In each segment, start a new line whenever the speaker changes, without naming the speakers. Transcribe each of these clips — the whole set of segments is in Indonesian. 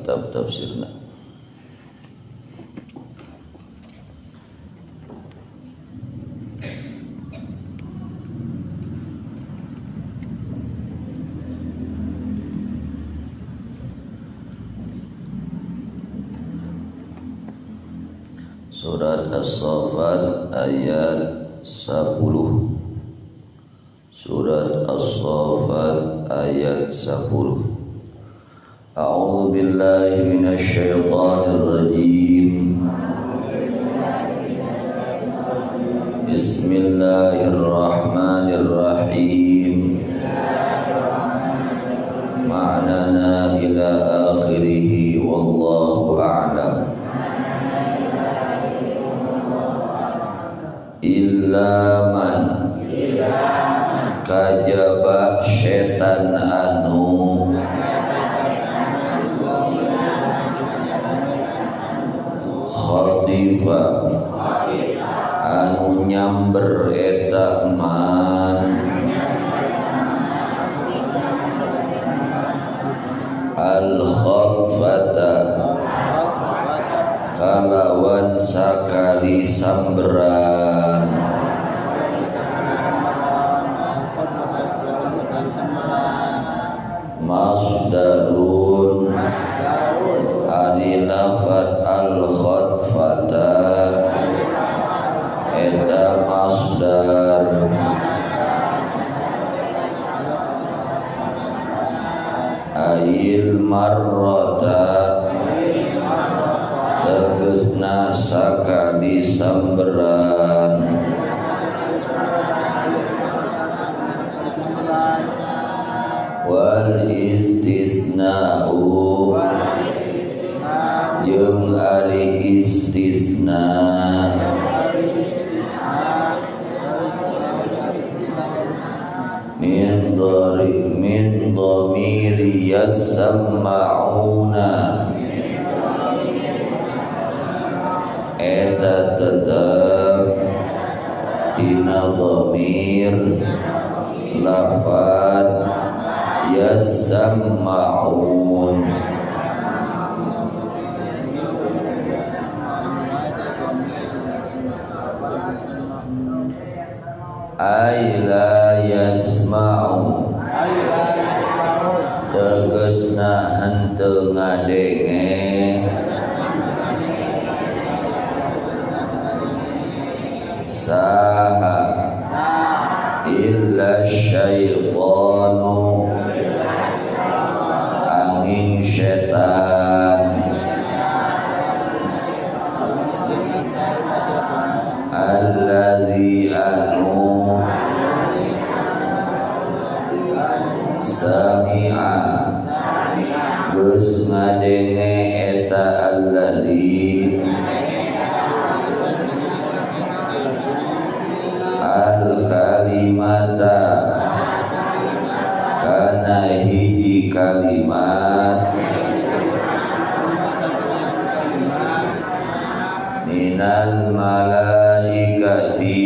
kitab tafsirna. Surat As-Saffat ayat 10. Surat As-Saffat ayat 10. A'udzu billahi minasy syaithanir rajim. Bismillahirrahmanirrahim. Ma'nana ila akhirih wallahu a'lam. Illa man kajaba setan anu khatifa anu nyamber eta man al khatfata kalawan sakali samberan masdarun adilafat al khatfata eta masdar ayil marrata tegesna sakali samberan wal istisna'u jeung ari istisna min dhamiri yasma'una eta tetep tina dhamir lafad yasma'un ay la yasma'u tegesna henteu ngadenge saha illa syaitanu angin setan alladzi anu sami'a geus ngadenge eta alladzi al kalimata kana hiji kalimat minal malaikati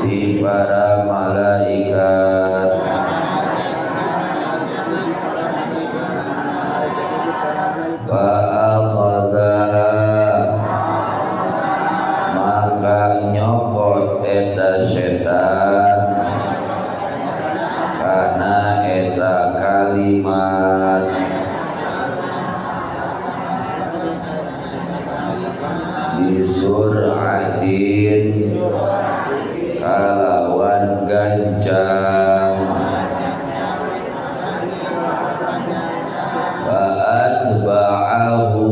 di para malaikat fa akhadha maka nyokot eta setan kana eta kalimat bisur'atin kalawan gancang fa'atba'ahu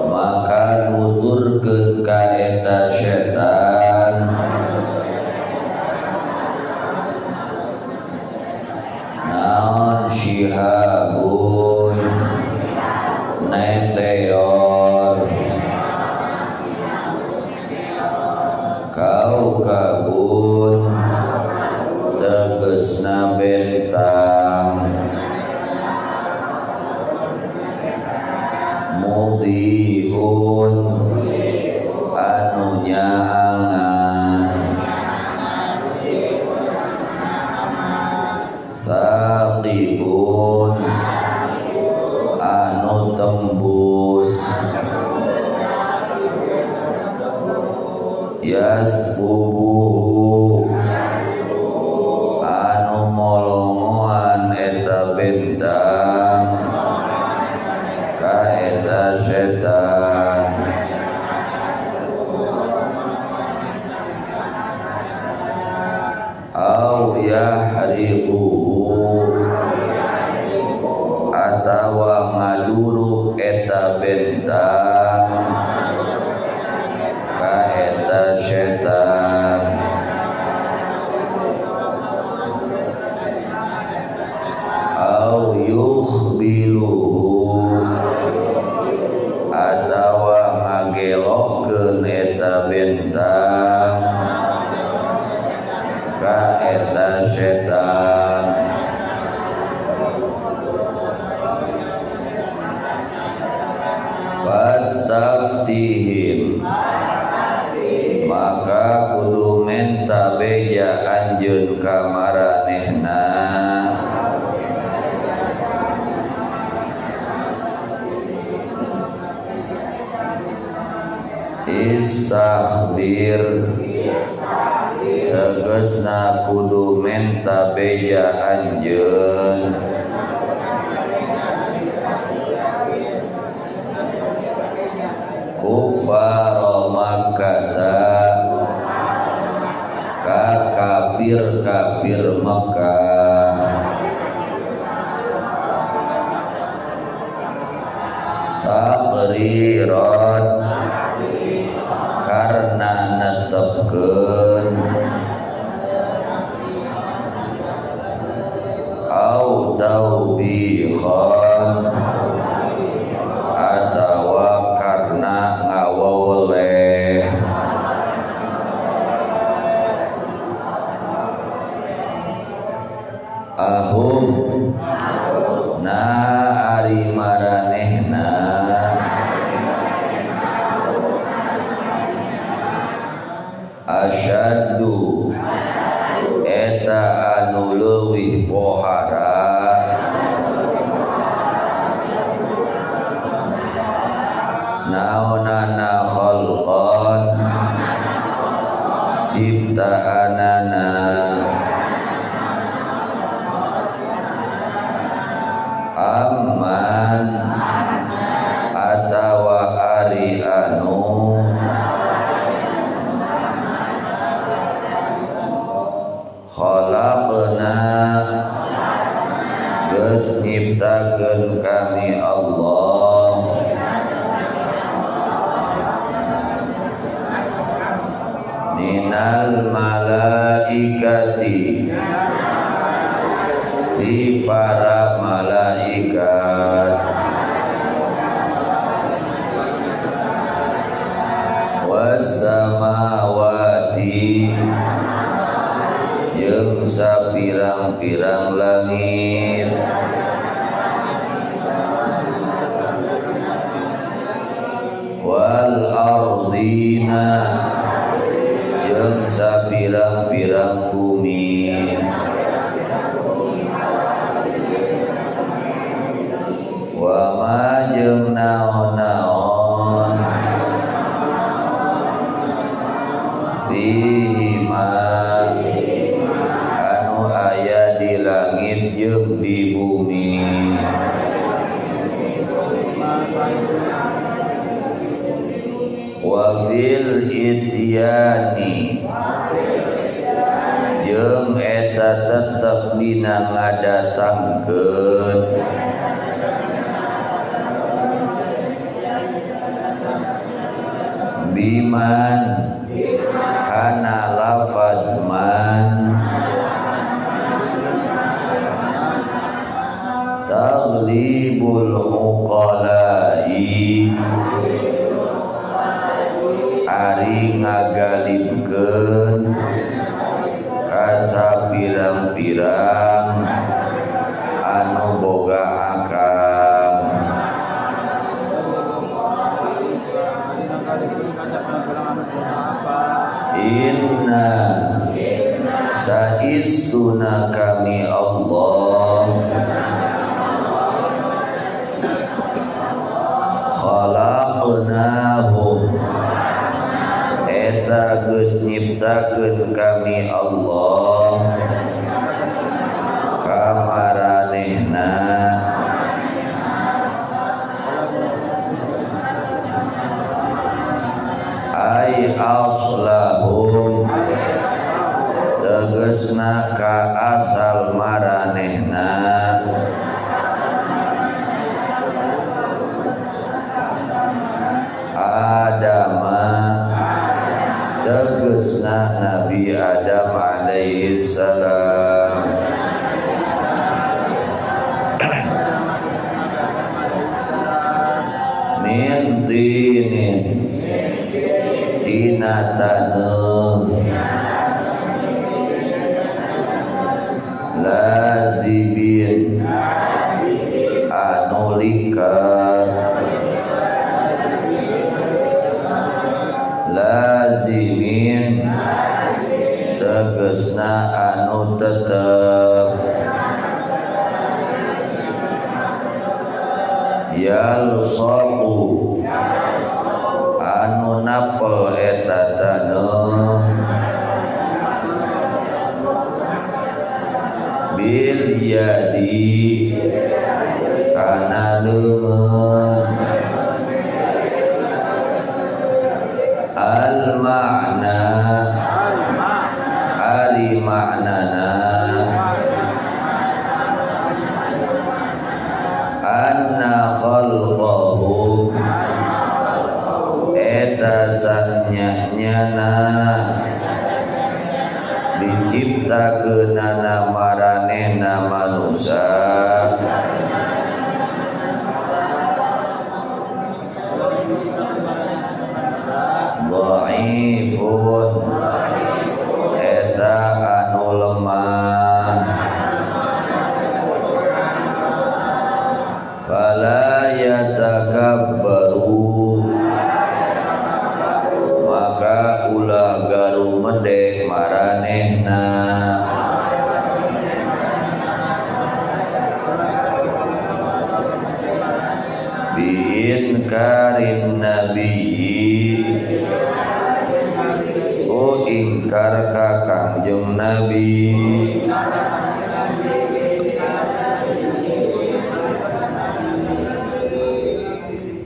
maka nuturkeun ka eta setan naon shihabun neteor kaukabun tegesna bentang mudihun anu nyaangan saqibun anu tembus yasbuhu anu molongoan eta bentang ka eta setan au yahriquhu atawa ngaduruk eta bentang ka eta setan au yukhbiluhu atawa ngagelokkeun eta bentang ka eta setan fastaftihim maka kudu menta beja anjeun ka maranehna istakhbir tegasna kudu menta beja anjeun kufar Makkah ka kafir Makkah taqriran karena netepkeun au taubihan atawa karena ngawoleh ahum nah ari maranehna asyaddu eta anu leuwih pohara naonana khalqan ciptaanana amman atawa ari anu khalaqna geus nyiptakeun kami Allah minal malaikati di para malaikat wassamawati jeung sapirang-pirang langit wal ardina jeung sapirang-pirang bumi wa ma jeung naon-naon fihi ma anu aya di langit jeung di bumi wa fil ityani jeung eta tetep dina ngadatangkeun biman kana lafad man taglibul uqalai ari ngagalibkeun kasa pirang-pirang anu boga akal inna saistuna kami Allah geus nyiptakeun kami Allah ka maranehna ay aslahum tegasna ka asal maranehna Adama tegasna Nabi Adam alaihi salam min tinin tina taneuh lazibin anu likat lazimin tegasna anu tetep yalsaqu anu napel eta taneuh bil yadi kana leungeun al makna ari maknana anna khalqahu eta sanyana diciptakeunana maranehna manusia dhaifun eta anu lemah fala yatakabbaru maka ulah garu medek maranehna biin karin nabiyyi o ingkar ka kangjeng Nabi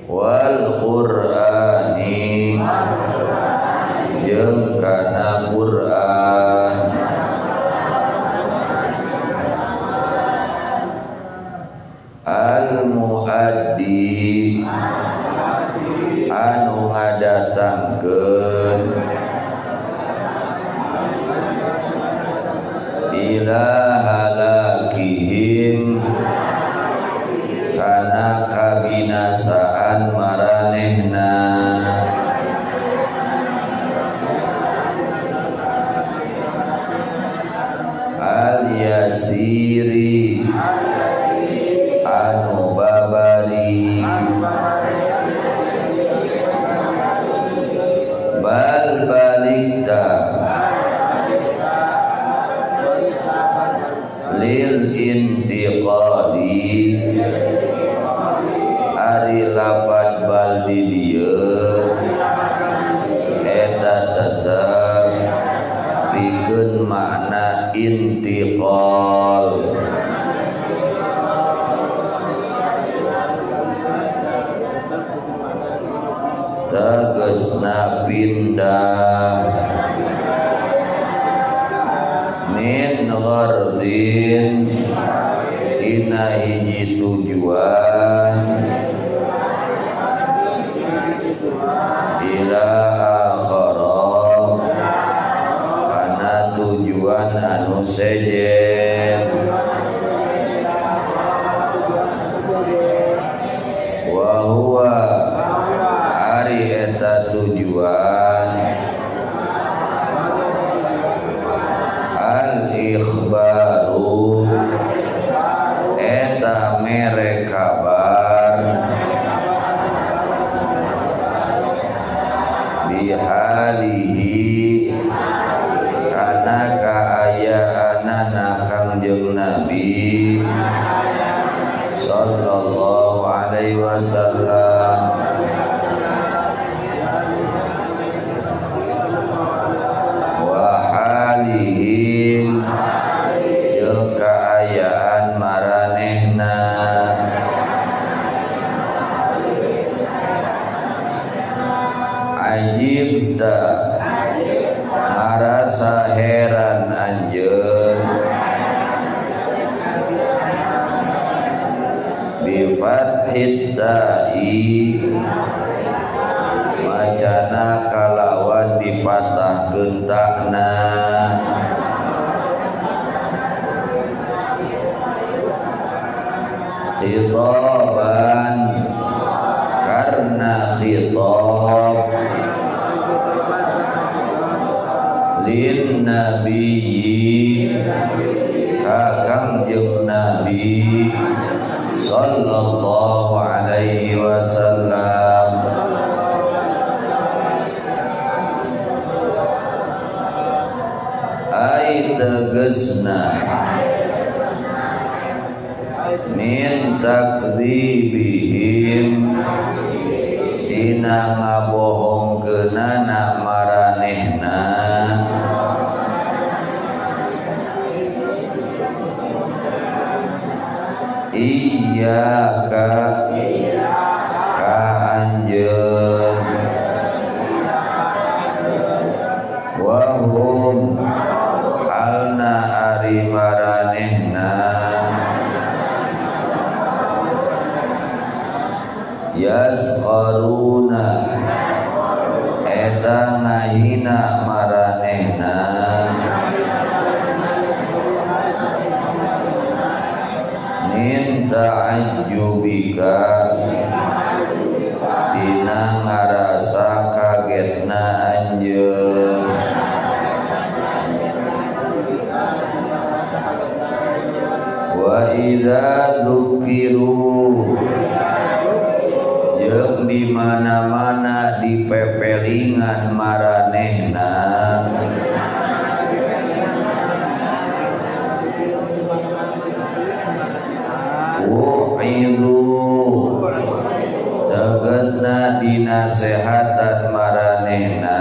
wal qur'ani jeung kana Qur'an al muaddi anu ngadatangkeun ila halakihim kana kabinasaan maranehna al yasiri anu babari bal balikta lil intiqali ari lafad bal di dieu eta tetep pikeun makna intiqal tegasna pindah min ghardin tina hiji tujuan ila akhara kana tujuan anu sejen wa huwa ari eta tujuan al ikhbaru eta mere kabar bihalihi kana kaayaanana kangjeng Nabi sallallahu alaihi wasallam maranehna. Ajibta ngarasa heran anjeun bi fathit ta'i macana kalawan dipatahkeun ta'na khitaban karena khitab lin nabiyyi kakang jeung nabi sallallahu alaihi wasallam. Ai tegesna min takdzibihim dina ngabohongkeunana maranehna iyyaka ka anjeun wa hum halna ari maranehna yaskharuna eta ngahina maranehna min ta'ajjubika dina ngarasa kagetna anjeun wa idza dzukiru jeung di mana-mana dipepelingan maranehna u'idu tegasna dinasehatan maranehna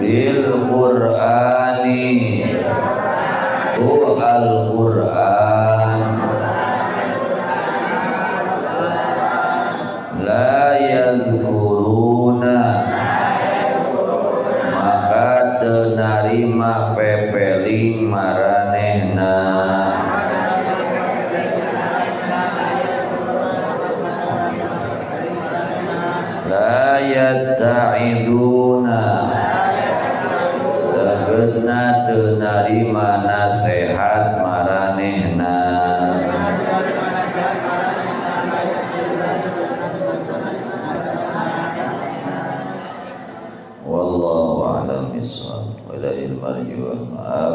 bil qur'ani al-Qur'an la yadhkuruna maka teu narima pepeling maranehna la yatta'iduna tegasna teu narima nasehat maranehna wallahu a'lam bishawab wa ilahil marji wal ma'ab.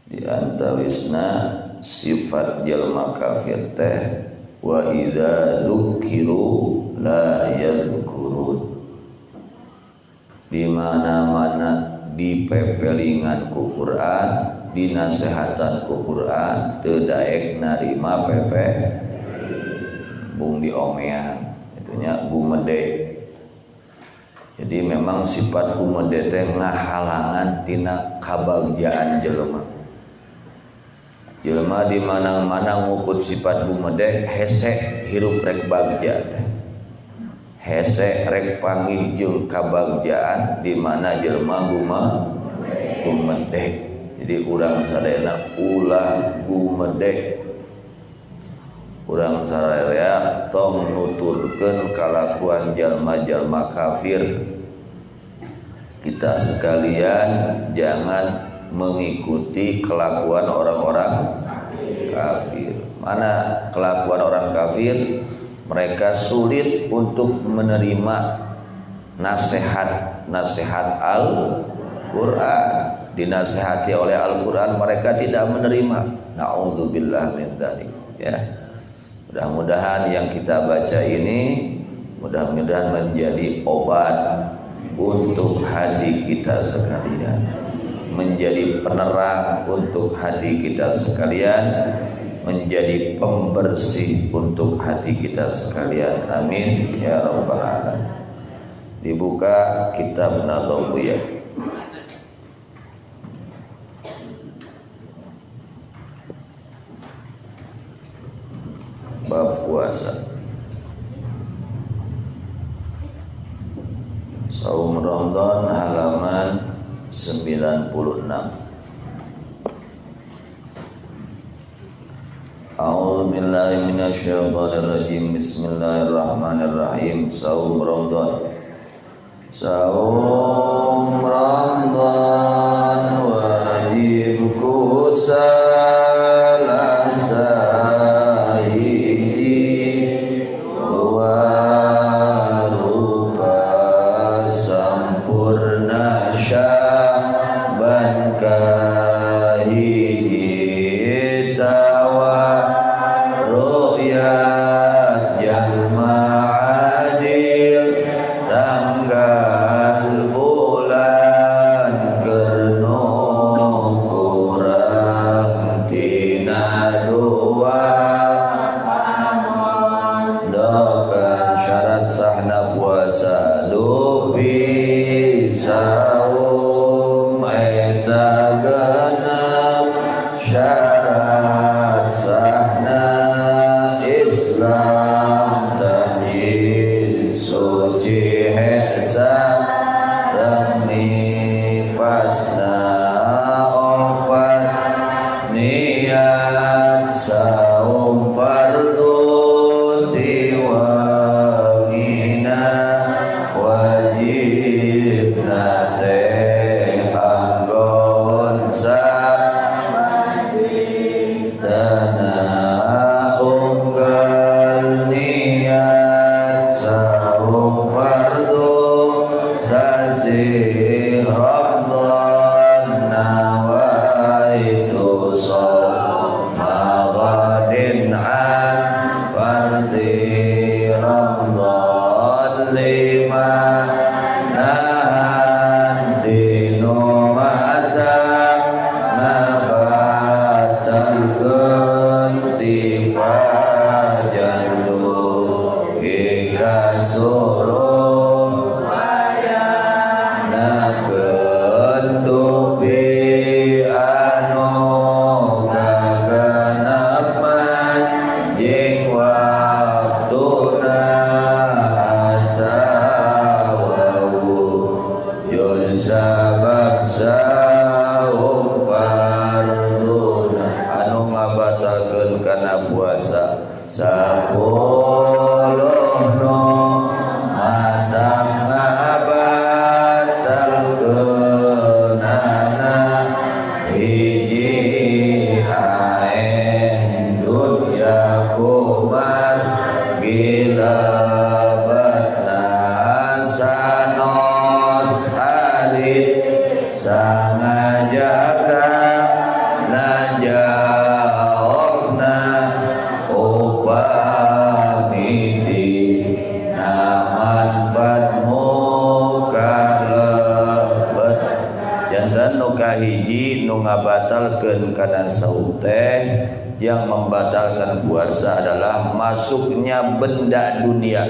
Di antawisna sifat jalma kafir teh wa idza dzukiru la yadhkurun di mana-mana dipepelingan ku Quran dinasehatan ku Quran teu daek narima pepe bung diomean itunya gumede. Jadi memang sifat gumede teh ngahalangan tina kabagjaan jelema. Jelema di mana-mana ngukut sifat gumede hese hirup rek bagja teh. Hese rek panggih jeung kabagjaan di mana jelema gumede. Jadi urang sadayana ulah gumede. Urang sadaya tong nuturkeun kalakuan jalma-jalma kafir. Kita sekalian jangan mengikuti kelakuan orang-orang kafir. Mana kelakuan orang kafir? Mereka sulit untuk menerima nasihat Al-Quran. Dinasihati oleh Al-Quran mereka tidak menerima. Na'udzubillah min dzalik. Ya. Mudah-mudahan yang kita baca ini mudah-mudahan menjadi obat untuk hati kita sekalian, menjadi penerang untuk hati kita sekalian, menjadi pembersih untuk hati kita sekalian. Amin ya rabbal alamin. Dibuka kitab Nadawiyah. bab puasa. Saum Ramadan halaman 96. A'udzu billahi minasyaitonir rajim. Bismillahirrahmanirrahim. Saum Ramadan. Saum Ramadan wajib ku salah sahidi luar rupa sampurna Sya'ban kahiji tawa ru'yat jalma adil tanggal bulan kerno kurang tina dua dokan syarat sahna puasa lupi saum eta genep syarat sahna Islam tanjil suci hesa remi pasna opat niat saum fardu tiwangina wajib nate anggon tanah unggal niat saum fardu sasi Ramadan nawaitu sawma ghadin an fardi Ramadan lima nanti nomata nabatal kunti fajandu ika suruh nakendupi anu kaganapan jing waktuna atawawu yun sabab saum farduna anu ngabatalkeun kana puasa 10 no matang ngabatalkeunana hiji aen dunya kumar gilabatna sanos halit sangajaka najaobna upamiti namanfatmu kalebet jantan nu kahiji nu ngabatalkeun kana saum teh yang membatalkan puasa adalah masuknya benda dunia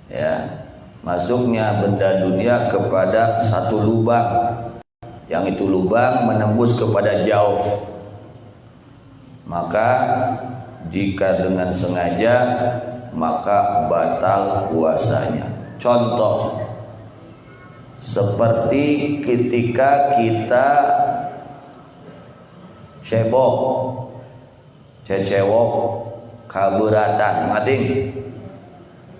ya, masuknya benda dunia kepada satu lubang yang itu lubang menembus kepada jauf, maka jika dengan sengaja maka batal puasanya. Contoh seperti ketika kita cecewok kaburatan mating,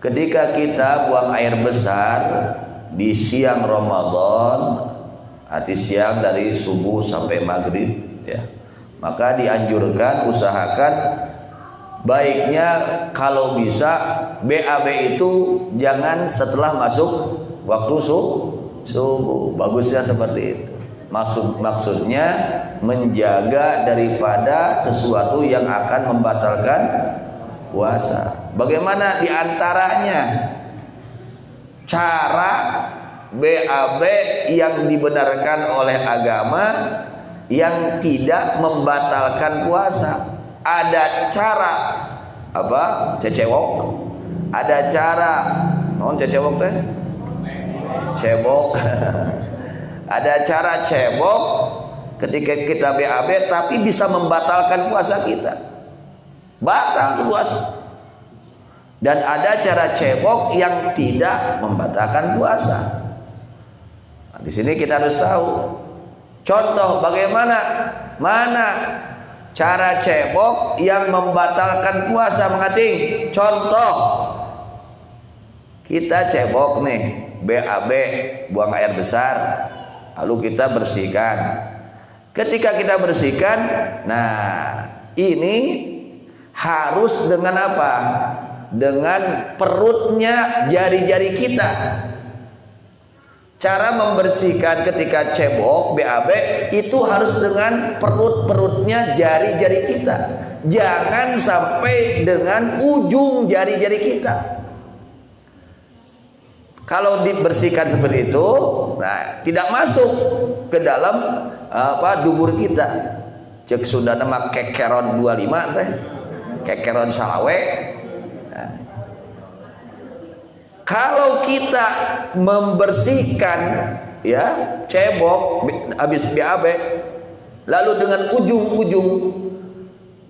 ketika kita buang air besar di siang Ramadan, arti siang dari subuh sampai maghrib ya, maka dianjurkan usahakan baiknya kalau bisa BAB itu jangan setelah masuk waktu subuh, bagusnya seperti itu. Maksudnya menjaga daripada sesuatu yang akan membatalkan puasa. Bagaimana diantaranya cara BAB yang dibenarkan oleh agama yang tidak membatalkan puasa? Ada cara apa? Cecewok. Ada cara non cecewok teh? Cebok. Ada cara cebok ketika kita BAB tapi bisa membatalkan puasa kita, batal tuh puasa. Dan ada cara cebok yang tidak membatalkan puasa. Nah, di sini kita harus tahu contoh bagaimana cara cebok yang membatalkan puasa, mengating. Contoh, kita cebok nih, BAB, buang air besar, lalu kita bersihkan. Ketika kita bersihkan, nah ini harus dengan apa? Dengan perutnya jari-jari kita. Cara membersihkan ketika cebok BAB itu harus dengan perut-perutnya jari-jari kita. Jangan sampai dengan ujung jari-jari kita. Kalau dibersihkan seperti itu, nah tidak masuk ke dalam dubur kita. Cek Sunda nama kekeron 25 teh. Kekeron salawe. Nah, kalau kita membersihkan ya cebok habis BAB lalu dengan ujung-ujung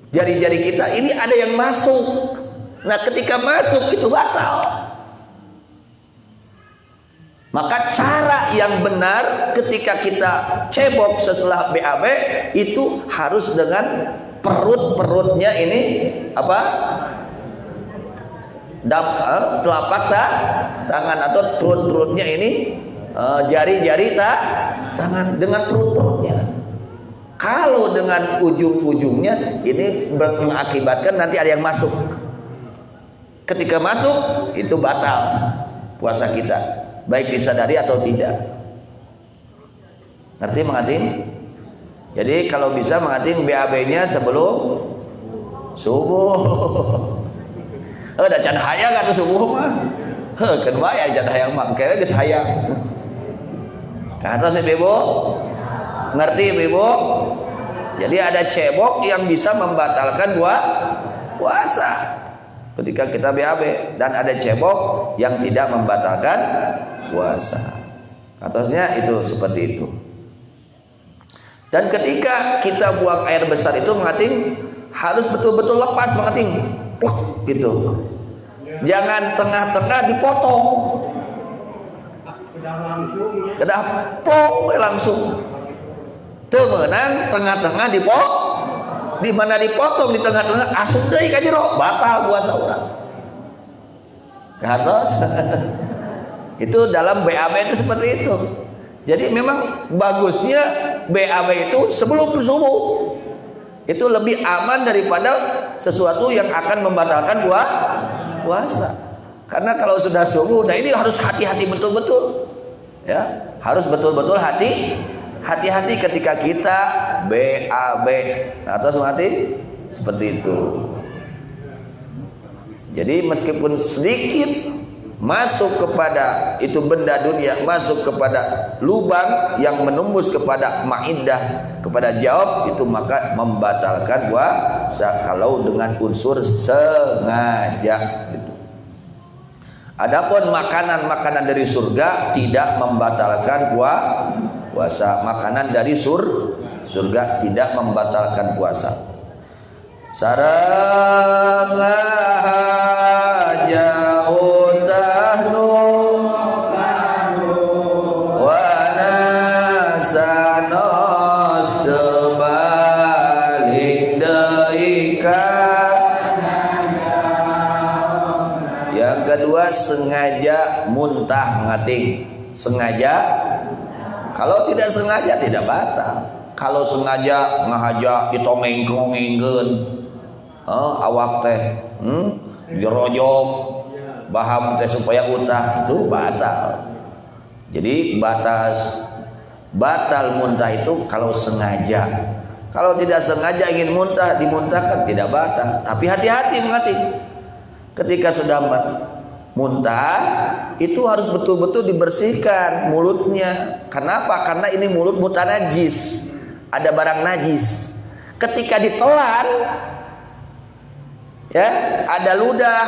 jari-jari kita ini ada yang masuk. Nah, ketika masuk itu batal. Maka cara yang benar ketika kita cebok setelah BAB itu harus dengan perut-perutnya ini apa? Telapak tangan atau perut-perutnya ini jari-jari tangan dengan perut-perutnya. Kalau dengan ujung-ujungnya ini mengakibatkan nanti ada yang masuk. Ketika masuk itu batal puasa kita, baik disadari atau tidak. Ngerti mengating? Jadi kalau bisa mengating BAB-nya sebelum subuh. Udah can hayang atau subuh mah. Kan bae can hayang mah, kayaknya geus hayang. Karena Ibu ngerti Ibu? Jadi ada cebok yang bisa membatalkan puasa ketika kita BAB, dan ada cebok yang tidak membatalkan puasa. Atasnya itu seperti itu. Dan ketika kita buang air besar itu mengating harus betul-betul lepas mengating. Plok gitu. Jangan tengah-tengah dipotong. Kedah plong langsung. Teu meunang tengah-tengah di mana dipotong di tengah-tengah asup deui ka jero, batal puasa urang. Katos. Itu dalam BAB itu seperti itu. Jadi memang bagusnya BAB itu sebelum subuh. Itu lebih aman daripada sesuatu yang akan membatalkan puasa. Karena kalau sudah subuh, nah ini harus hati-hati betul-betul. Ya, harus betul-betul hati-hati ketika kita BAB atau semati seperti itu. Jadi meskipun sedikit masuk kepada itu benda dunia, masuk kepada lubang yang menembus kepada maidah, kepada jawab itu, maka membatalkan puasa kalau dengan unsur sengaja gitu. Adapun makanan-makanan dari surga tidak membatalkan puasa. Makanan dari surga tidak membatalkan puasa. Sareng jauh tahnu wa nasanos tebalik deika. Yang kedua, sengaja muntah mengating. Sengaja, kalau tidak sengaja tidak batal. Kalau sengaja ngahaja ditongeng-tongengkeun awak teh dirojok baham teh supaya utah, itu batal. Jadi batal muntah itu kalau sengaja. Kalau tidak sengaja ingin muntah, dimuntahkan tidak batal. Tapi hati-hati mengating. Ketika sudah muntah itu harus betul-betul dibersihkan mulutnya. Kenapa? Karena ini mulut mutanajis, ada barang najis. Ketika ditelan ya, ada ludah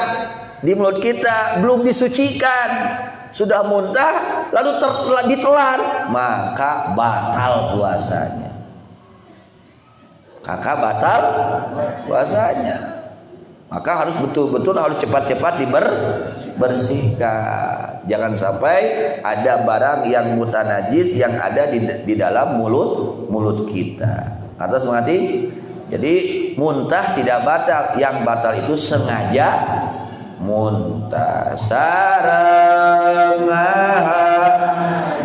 di mulut kita belum disucikan, sudah muntah lalu ditelan, maka batal puasanya. maka batal puasanya. Maka harus betul-betul harus cepat-cepat dibersihkan. Jangan sampai ada barang yang mutanajis yang ada di dalam mulut kita. Atas mengerti? Jadi muntah tidak batal, yang batal itu sengaja muntah. Sareng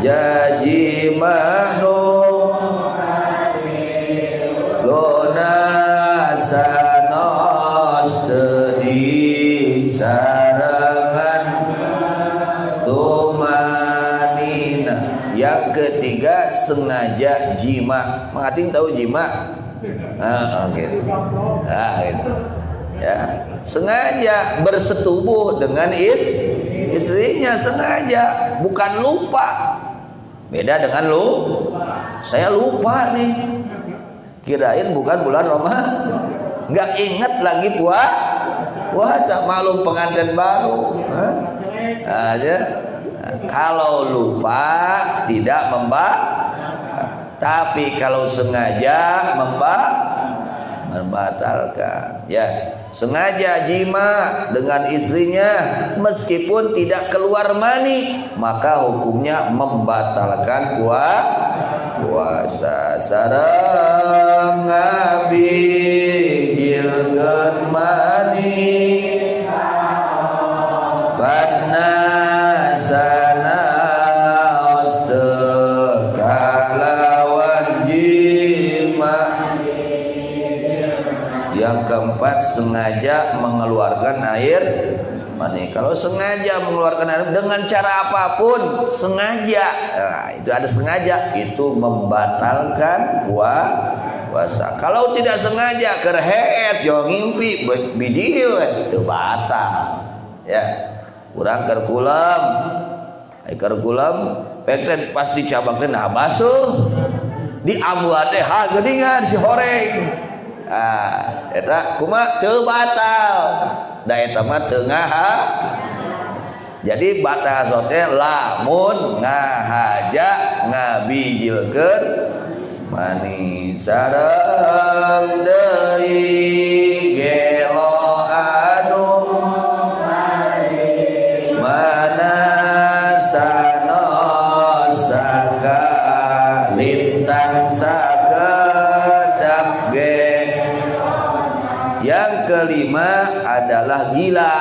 jaji manu lona sanos tedi sarangan tumanina. Yang ketiga sengaja jima. Mengating tahu jima? Gitu. Gitu. Ya, sengaja bersetubuh dengan istrinya, sengaja, bukan lupa. Beda dengan saya lupa nih, kirain bukan bulan Ramadan, nggak ingat lagi puasa, maklum pengantin baru. Aja. Kalau lupa tidak tapi kalau sengaja membatalkan. Ya, sengaja jima dengan istrinya meskipun tidak keluar mani, maka hukumnya membatalkan puasa. Sareng ngabijilkeun mani badna sanaos teu kalawan jima. Yang keempat sengaja mengeluarkan air mani. Kalau sengaja mengeluarkan air dengan cara apapun, sengaja, nah, itu ada sengaja, itu membatalkan puasa. Kalau tidak sengaja kerheet jo ngimpi bijil itu batal. Ya, urang keur kulam, pekten pas dicabang teh nah basuh, di ambuan teh ha geuningan si horeng. Eta kumaha teu batal. Da eta mah teu ngaha. Jadi batal sote lamun ngahaja ngabijilkeun mani. Sareng deui gelo anu manasanos sakalintang sakedap ge. Yang kelima adalah gila.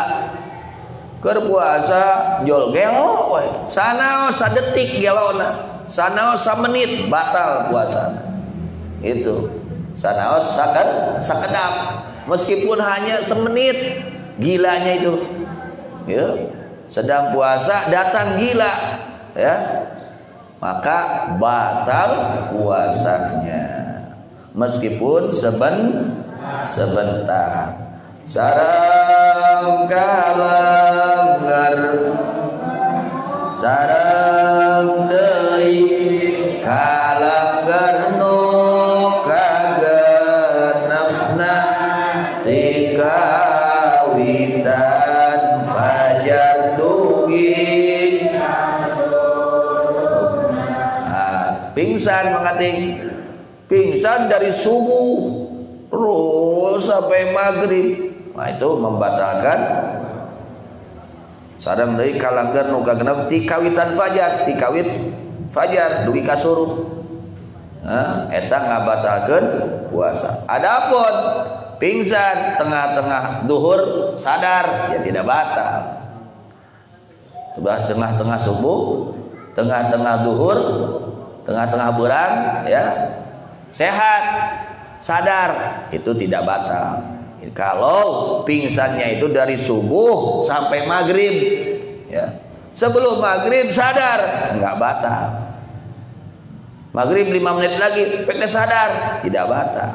Keur puasa jol gelo we. Sanaos sadetik gelona, sanaos samenit batal puasana. Itu. Sanaos sakedap. Meskipun hanya semenit gilanya itu. Ya. Sedang puasa datang gila, ya. Maka batal puasanya. Meskipun sebentar. Sareng kalengger sareng deui kalengger nu kagenepna ti kawitan fajar dugi. Pingsan mengating, pingsan dari subuh terus sampai maghrib. Nah, itu membatalkan. Sareng deui kalanggar nu kagenep ti kawitan fajar, ti kawit fajar dugi ka suruh. Eta ngabatalkeun puasa. Adapun pingsan tengah-tengah duhur sadar, ya tidak batal. Tengah-tengah subuh, tengah-tengah duhur, tengah-tengah bulan, ya sehat, sadar, itu tidak batal. Kalau pingsannya itu dari subuh sampai maghrib, ya. Sebelum maghrib sadar, nggak batal. Maghrib 5 menit lagi, peknya sadar, tidak batal.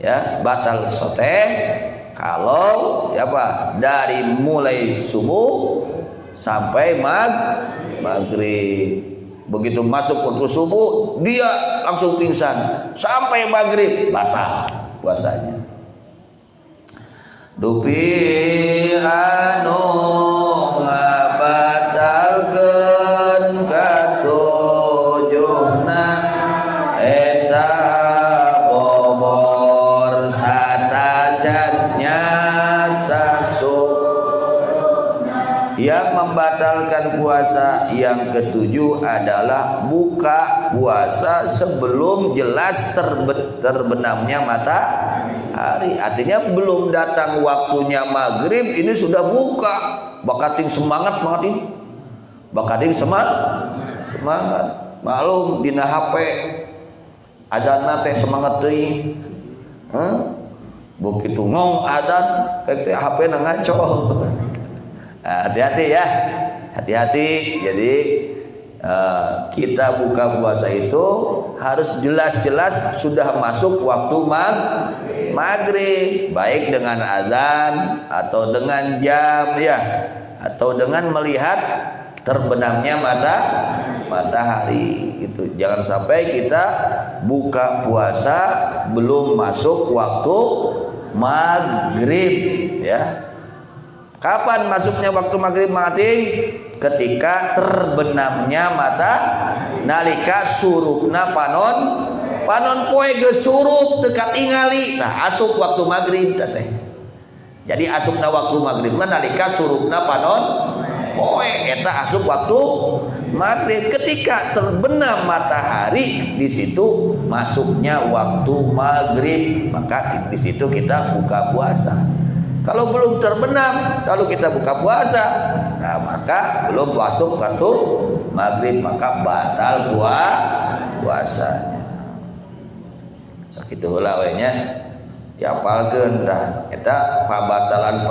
Ya, batal sote kalau ya apa? Dari mulai subuh sampai maghrib. Begitu masuk waktu subuh, dia langsung pingsan sampai maghrib, batal puasanya. Dupi anu ngabatalkeun katujuhna eta bobo menjalankan puasa. Yang ketujuh adalah buka puasa sebelum jelas terbenamnya matahari. Artinya belum datang waktunya maghrib, ini sudah buka. Bakating semangat banget ini. Bakating semangat. Maklum dina HP adana teh semangat teuing. Begitu ngong adan kayak HP na ngaco. Hati-hati ya, hati-hati. Jadi kita buka puasa itu harus jelas-jelas sudah masuk waktu maghrib, baik dengan azan atau dengan jam ya, atau dengan melihat terbenamnya matahari. Itu jangan sampai kita buka puasa belum masuk waktu maghrib ya. Kapan masuknya waktu maghrib mating? Ketika terbenamnya mata, nalika surupna panon poe geus surup teu katingali. Nah, asup waktu maghrib teh. Jadi asupna waktu maghrib mah nalika surupna panon poe eta asup waktu maghrib. Ketika terbenam matahari, di situ masuknya waktu maghrib, maka di situ kita buka puasa. Kalau belum terbenam, kalau kita buka puasa, nah maka belum masuk waktu maghrib, maka batal puasanya. Sakitu heula we nya. Diapalkeun dah eta pabatalan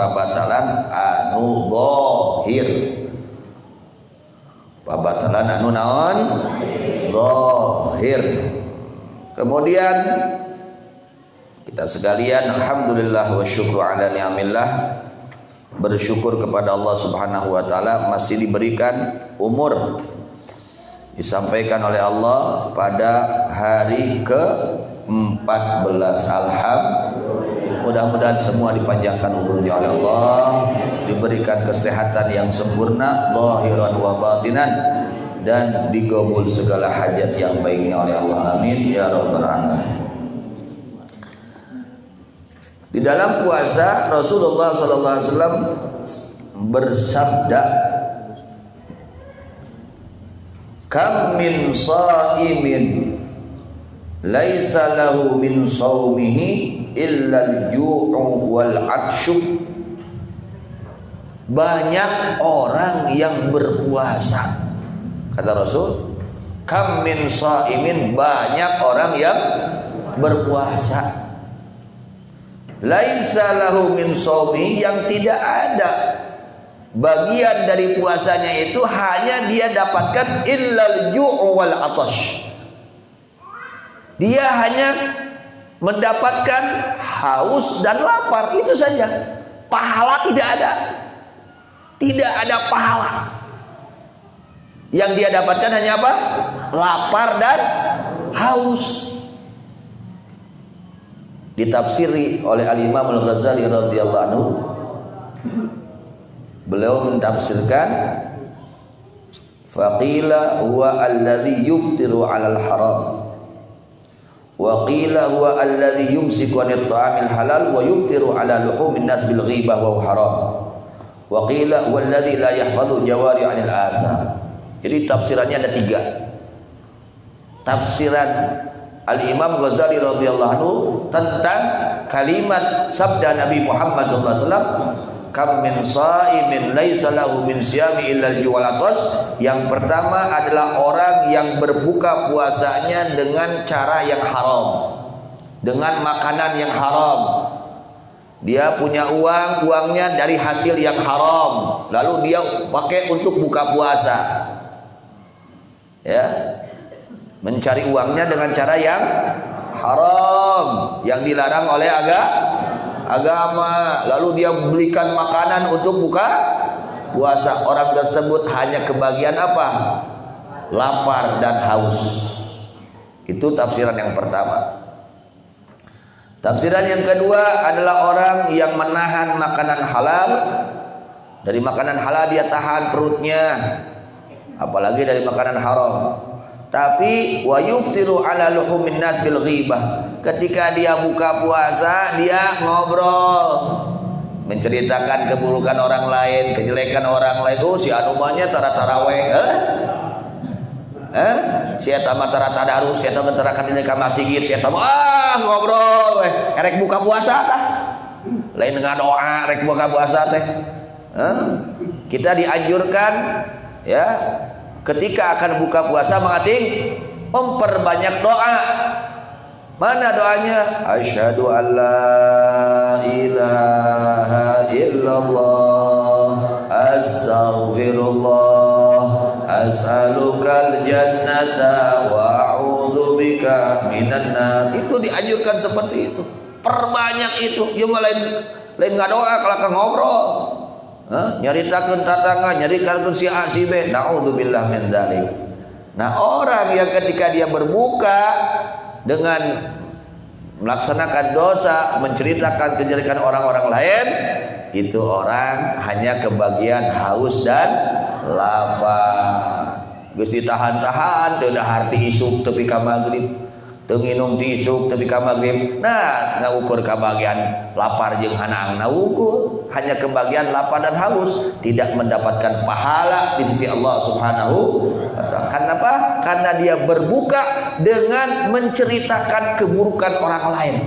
anu zahir. Pabatalan anu naon? Zahir. Kemudian kita sekalian, alhamdulillah wa syukru ala ni'amillah, bersyukur kepada Allah Subhanahu wa taala masih diberikan umur. Disampaikan oleh Allah pada hari ke-14. Alhamdulillah. Mudah-mudahan semua dipanjangkan umurnya oleh Allah, diberikan kesehatan yang sempurna zahiran wa batinan, dan digabul segala hajat yang baiknya oleh Allah. Amin ya rabbal alamin. Di dalam puasa Rasulullah sallallahu alaihi wasallam bersabda, "Kam min shaimin laisa lahu min shaumihi illa al-ju'u wal 'atshu." Banyak orang yang berpuasa, kata Rasul, kam min shaimin, banyak orang yang berpuasa, laisa lahu min shaumi, yang tidak ada bagian dari puasanya itu hanya dia dapatkan illal ju' wal atash. Dia hanya mendapatkan haus dan lapar, itu saja. Pahala tidak ada. Tidak ada pahala. Yang dia dapatkan hanya apa? Lapar dan haus. Ditafsiri oleh Al-Imam Al-Ghazali radhiyallahu anhu. Beliau mentafsirkan, faqila huwa alladhi yuftiru 'alal haram, wa qila huwa alladhi yumsiku 'anil ta'amil halal wa yuftiru 'ala luhumin nas bil ghibah wa haram, wa qila huwa alladhi la yahfadhu jawari 'anil athar. Jadi tafsirannya ada 3. Tafsiran Al-Imam Ghazali radhiyallahu anhu tentang kalimat sabda Nabi Muhammad sallallahu alaihi wasallam, kam min shaimin laisa lahu min siyami illa al-ju' wal 'atash. Yang pertama adalah orang yang berbuka puasanya dengan cara yang haram, dengan makanan yang haram. Dia punya uang, uangnya dari hasil yang haram, lalu dia pakai untuk buka puasa. Ya, mencari uangnya dengan cara yang haram, yang dilarang oleh agama, lalu dia belikan makanan untuk buka puasa. Orang tersebut hanya kebagian apa? Lapar dan haus. Itu tafsiran yang pertama. Tafsiran yang kedua adalah orang yang menahan makanan halal. Dari makanan halal dia tahan perutnya, apalagi dari makanan haram. Tapi wa yuftiru 'ala luhumin nas bil ghibah. Ketika dia buka puasa, dia ngobrol menceritakan keburukan orang lain, kejelekan orang lain. Oh si anumanya tara taraweh, si eta mah tara tadarus, si eta mah tara katanya ka masjid, si eta mah ngobrol weh, erek buka puasa tah. Lain dengan doa rek buka puasa teh. Kita dianjurkan ya ketika akan buka puasa mengating memperbanyak doa. Mana doanya? Asyhadu an la ilaha illallah, astaghfirullah, as'alukal jannata wa a'udzubika minan nar. Itu dianjurkan seperti itu. Perbanyak itu. Ya lain enggak doa kalau kan ngobrol. Nyaritakeun tatangga, nyaritakeun si A si B. Naudzubillah min dzalik. Nah, orang yang ketika dia berbuka dengan melaksanakan dosa, menceritakan kejelekan orang-orang lain, itu orang hanya kebagian haus dan lapar. Geus ditahan-tahan teu dahar ti isuk tepi ka magrib, teu nginum ti isuk tepi ka magrib. Nah, ngaukur kabagian lapar jeung hanaang naukur, hanya kebagian lapar dan haus, tidak mendapatkan pahala di sisi Allah Subhanahu wa taala. Karena apa? Karena dia berbuka dengan menceritakan keburukan orang lain.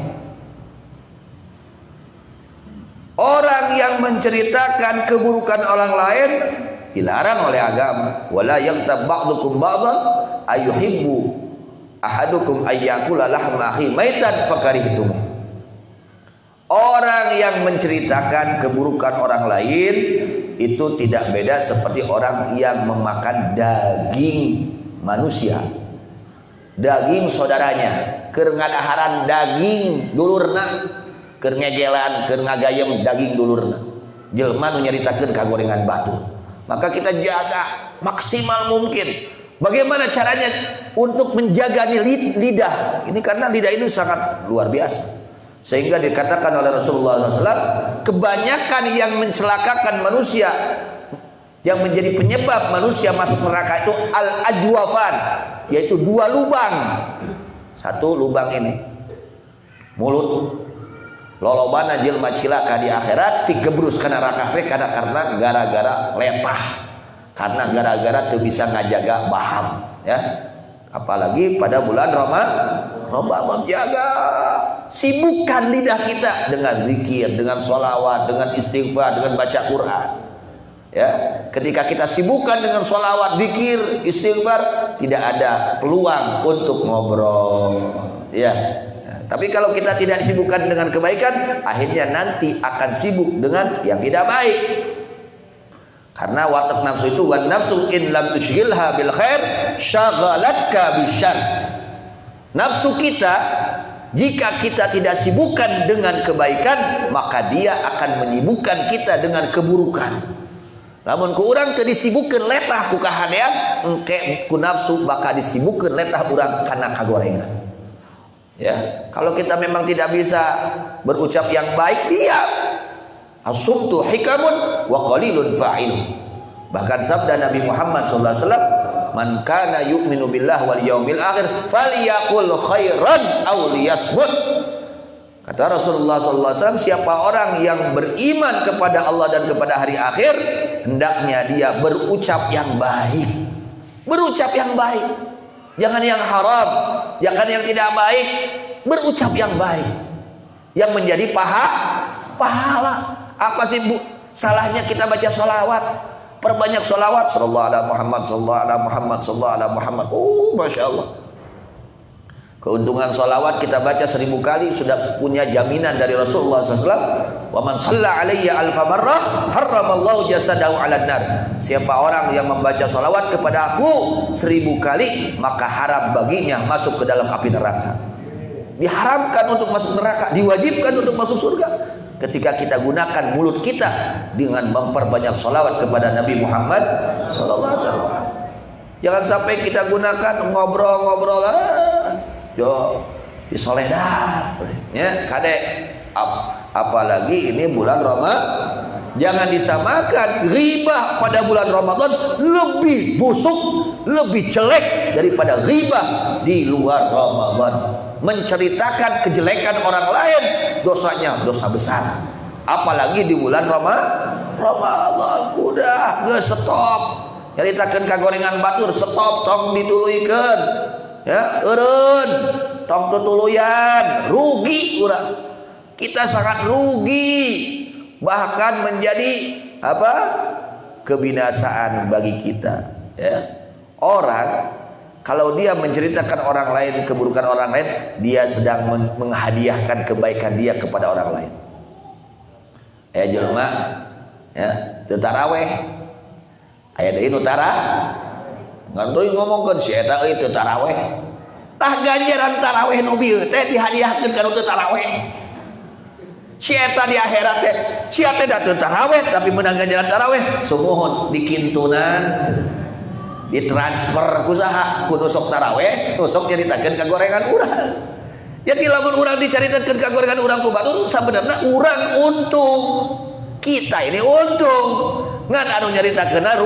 Orang yang menceritakan keburukan orang lain dilarang oleh agama. Wala yaghtab ba'dukum ba'dhan ayuhibbu ahadukum ayyakula lahma akhi maitan fakarihtum. Orang yang menceritakan keburukan orang lain itu tidak beda seperti orang yang memakan daging manusia, daging saudaranya, keur ngadaharan daging dulurna, keur ngegelan, keur ngagayem daging dulurna. Jelema nu nyaritakeun kagorengan batu. Maka kita jaga maksimal mungkin. Bagaimana caranya untuk menjaga lidah? Ini karena lidah ini sangat luar biasa. Sehingga dikatakan oleh Rasulullah SAW, kebanyakan yang mencelakakan manusia, yang menjadi penyebab manusia masuk neraka itu al-ajwafan, yaitu dua lubang. Satu lubang ini mulut, lolobana jelma cilaka di akhirat digebrus kana neraka karena gara-gara lepah, karena gara-gara tuh bisa ngajaga baham ya. Apalagi pada bulan Ramadan, jaga sibukkan lidah kita dengan zikir, dengan sholawat, dengan istighfar, dengan baca Quran. Ya, ketika kita sibukkan dengan sholawat, zikir, istighfar, tidak ada peluang untuk ngobrol. Ya. Tapi kalau kita tidak disibukkan dengan kebaikan, akhirnya nanti akan sibuk dengan yang tidak baik. Karena watak nafsu itu, wan nafsu in lam tushghilha bil khair syagalatka bisyarr. Nafsu kita jika kita tidak sibukkan dengan kebaikan, maka dia akan menyibukkan kita dengan keburukan. Namun ku urang teu disibukkeun letah ku kahadean, engke ku nafsu bakal disibukkeun letah urang kana kagorengan. Ya, kalau kita memang tidak bisa berucap yang baik, diam. As-sumtu hikamun wa qalilun fa'ilun. Bahkan sabda Nabi Muhammad sallallahu alaihi wasallam, man kana yu'minu billahi wal yaumil akhir falyaqul khairan aw liyasmut. Kata Rasulullah sallallahu alaihi wasallam, siapa orang yang beriman kepada Allah dan kepada hari akhir, hendaknya dia berucap yang baik. Berucap yang baik. Jangan yang haram, jangan yang tidak baik. Berucap yang baik. Yang menjadi pahala. Apa sih Bu? Salahnya kita baca sholawat. Perbanyak sholawat. Sallallahu ala Muhammad, sallallahu ala Muhammad, sallallahu ala Muhammad. Masya Allah. Keuntungan sholawat kita baca 1000 kali sudah punya jaminan dari Rasulullah SAW. Wa man shalla alayya alfa marrah harramallahu jasadahu 'alan nar. Siapa orang yang membaca sholawat kepada aku 1000 kali, maka haram baginya masuk ke dalam api neraka. Diharamkan untuk masuk neraka, diwajibkan untuk masuk surga. Ketika kita gunakan mulut kita dengan memperbanyak sholawat kepada Nabi Muhammad sallallahu alaihi wasallam. Jangan sampai kita gunakan ngobrol-ngobrol yo disoleh dah ya kadek. Apalagi ini bulan Ramadan, jangan disamakan ghibah pada bulan Ramadan lebih busuk, lebih jelek daripada ghibah di luar Ramadan. Menceritakan kejelekan orang lain dosanya dosa besar. apalagi di bulan Ramadan. Udah geus stop. Nyaritakeun kagorengan batur, stop, tong dituluykeun. Ya, eureun, tong tutuluyan, rugi urang. Kita sangat rugi, bahkan menjadi apa? Kebinasaan bagi kita, ya. Orang kalau dia menceritakan orang lain keburukan orang lain, dia sedang menghadiahkan kebaikan dia kepada orang lain. Jelema ya, teu taraweh. Aya deui nu tara. Ngan ngomongkeun si eta euy teu taraweh. Tah ganjaran taraweh nu bieu teh dihadiahkeun ka nu teu taraweh. Si eta di akhirat teh, si eta teu taraweh tapi menang ganjaran taraweh, sumuhun dikintunan. Ditransfer ku saha? Ku nu sok taraweh, nu sok nyaritakeun kagorengan urang. Jadi lamun urang dicaritakeun kagorengan urang ku batur, sabenerna urang untung. Kita ini untung. Ngan anu nyaritakeunna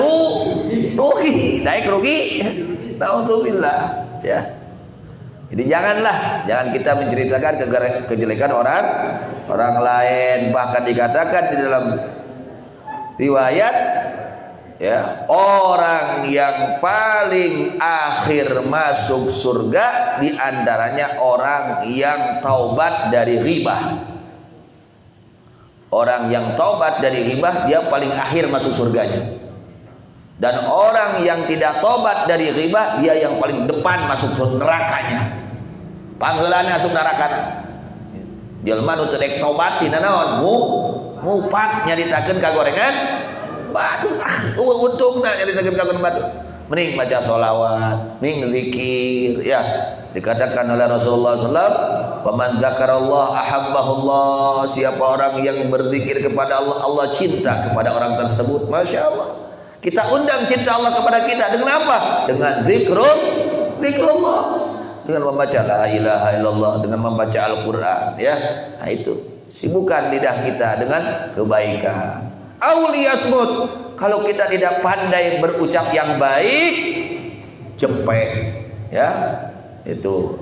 rugi, naik rugi. Nauzubillah, ya. Jadi jangan kita menceritakan kejelekan orang lain, bahkan dikatakan di dalam riwayat, ya, orang yang paling akhir masuk surga diantaranya orang yang taubat dari ghibah. Orang yang taubat dari ghibah dia paling akhir masuk surganya. Dan orang yang tidak taubat dari ghibah dia yang paling depan masuk nerakanya. Pangheulana asup nerakana. Jelema nu teu dek taubat tina naon? Ngupat nyaritakeun kagorengan batu. Untungna nyaritakeun kagorengan batu. Mending baca sholawat, mending zikir, ya. Dikatakan oleh Rasulullah SAW, "Waman dzakarallah ahabbahullah." Siapa orang yang berzikir kepada Allah, Allah cinta kepada orang tersebut. Masya Allah. Kita undang cinta Allah kepada kita dengan apa? Dengan zikrullah, dengan membaca la ilaha illallah, dengan membaca Al-Quran, ya. Nah itu sibukkan lidah kita dengan kebaikan. Auliyasmut, kalau kita tidak pandai berucap yang baik, cepet, ya. Itu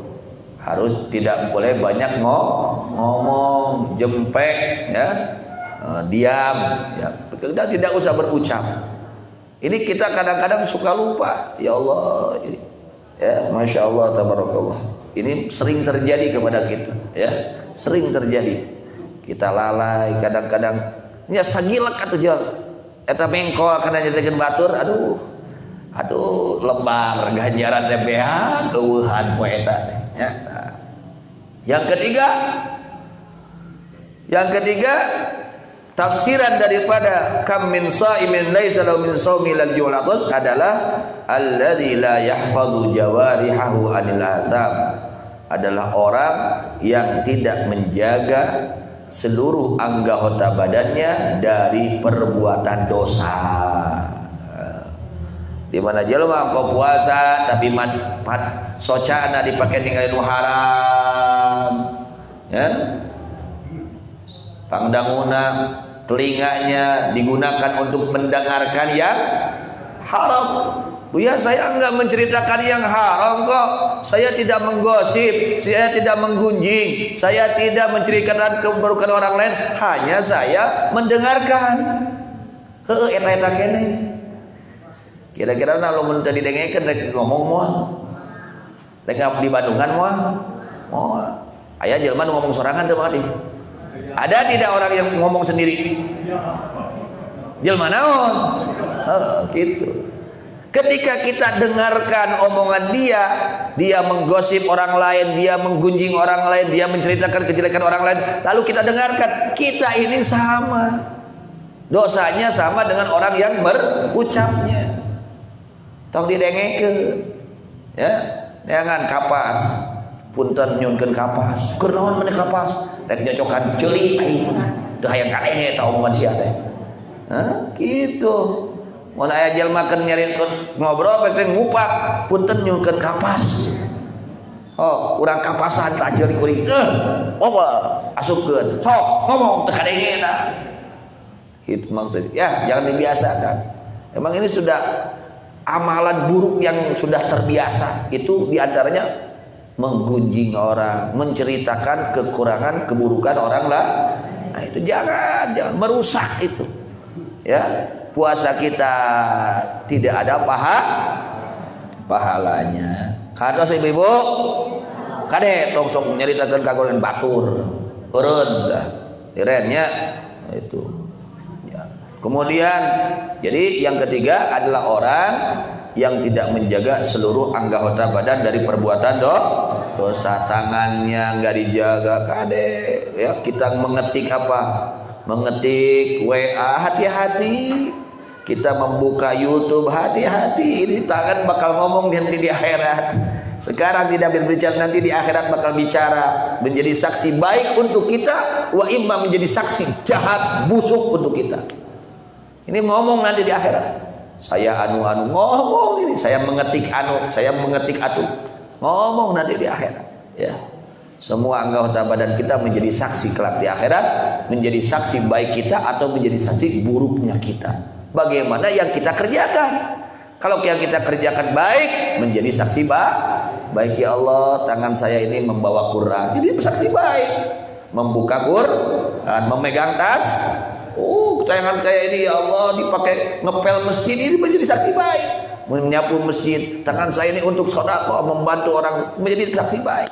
harus tidak boleh banyak ngomong, jempek, ya, diam, ya. Kita tidak usah berucap. Ini kita kadang-kadang suka lupa, ya Allah, ini, ya, masya Allah, tabarakallah. Ini sering terjadi kepada kita, ya, sering terjadi. Kita lalai, kadang-kadang, ya sagilek atuh jal, eta mengkol kana nyetikeun batur, aduh, lebar ganjaran teh behan eueuhan poe eta teh, ya. Nah. Yang ketiga, tafsiran daripada kam min shaimin laisa lahu min shaumi lal ju'latus adalah alladzi la yahfazu jawarihahu anil azab, adalah orang yang tidak menjaga seluruh anggota badannya dari perbuatan dosa. Di mana jelema engkau puasa tapi socana dipake ninggalin haram, ya. Pangdanguna telinganya digunakan untuk mendengarkan yang haram. Buya, saya enggak menceritakan yang haram kok. Saya tidak menggosip, saya tidak menggunjing, saya tidak menceritakan keburukan orang lain, hanya saya mendengarkan. Heueuh eta kene. Kira-kira na lamun teu didengekeun rek ngomong moal. Rek di Bandungan moal. Aya jelema nu ngomong sorangan teu mati. Ada tidak orang yang ngomong sendiri? Jelema naon? Gitu. Ketika kita dengarkan omongan dia menggosip orang lain, dia menggunjing orang lain, dia menceritakan kejelekan orang lain, lalu kita dengarkan, kita ini sama. Dosanya sama dengan orang yang berucapnya. Tong didengekeun. Ya, jangan kapas. Punten nyunkeun kapas. Keur naon maneh kapas? Rek nyocokan ceuli aing mah. Teu hayang kadenge eta omongan sia teh. Gitu. Mun aya jelema keur nyarikeun ngobrol pek ngupak, punten nyunkeun kapas. Oh, urang kapasan tak ceuli kuring. Apa asupkeun. Sok ngomong teu kadenge eta. Itu maksud. Ya, jangan dibiasakan. Emang ini sudah amalan buruk yang sudah terbiasa. Itu diantaranya menggunjing orang, menceritakan kekurangan keburukan orang Nah, itu jangan merusak itu. Ya, puasa kita tidak ada pahalanya. Kada ibu kade tong sok nyaritakeun kagolan batur. Eureun dah. Dirennya itu. Ya. Kemudian jadi yang ketiga adalah orang yang tidak menjaga seluruh anggota badan dari perbuatan dosa. Tangannya nggak dijaga, kade ya, kita mengetik apa, mengetik WA, hati-hati. Kita membuka YouTube, hati-hati. Ini tangan bakal ngomong nanti di akhirat. Sekarang tidak berbicara, nanti di akhirat bakal bicara, menjadi saksi baik untuk kita, wa imma menjadi saksi jahat busuk untuk kita. Ini ngomong nanti di akhirat. Saya anu ngomong ini, saya mengetik anu, saya mengetik atu. Ngomong nanti di akhirat, ya. Semua anggota badan kita menjadi saksi kelak di akhirat, menjadi saksi baik kita atau menjadi saksi buruknya kita. Bagaimana yang kita kerjakan? Kalau yang kita kerjakan baik, menjadi saksi baik. Ya Allah, tangan saya ini membawa Quran, jadi saksi baik. Membuka Quran, memegang tas. Tangan kayak ini ya Allah dipakai ngepel masjid, ini menjadi saksi baik. Menyapu masjid, tangan saya ini untuk sedekah, membantu orang, menjadi saksi baik.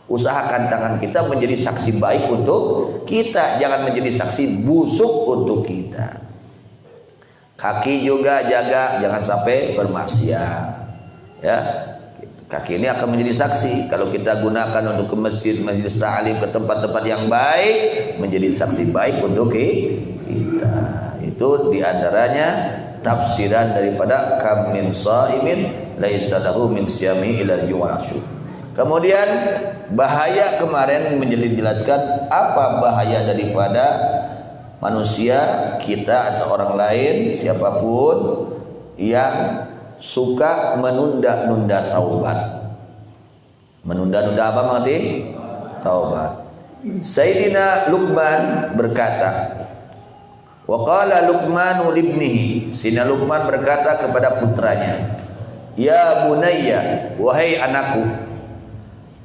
Usahakan tangan kita menjadi saksi baik untuk kita, jangan menjadi saksi busuk untuk kita. Kaki juga jaga, jangan sampai bermaksiat. Ya, kaki ini akan menjadi saksi. Kalau kita gunakan untuk ke masjid, majelis ta'lim, ke tempat-tempat yang baik, menjadi saksi baik untuk kita. Itu diantaranya tafsiran daripada kam min shaimin laisa lahu min siyami ila al-ju'ashu. Kemudian bahaya kemarin menjelaskan apa bahaya daripada manusia, kita atau orang lain siapapun yang suka menunda-nunda taubat. Menunda-nunda apa maksudnya? Taubat. Sayyidina Luqman berkata, wa qala Luqmanu libnihi, Sayyidina Luqman berkata kepada putranya, ya bunayya, wahai anakku,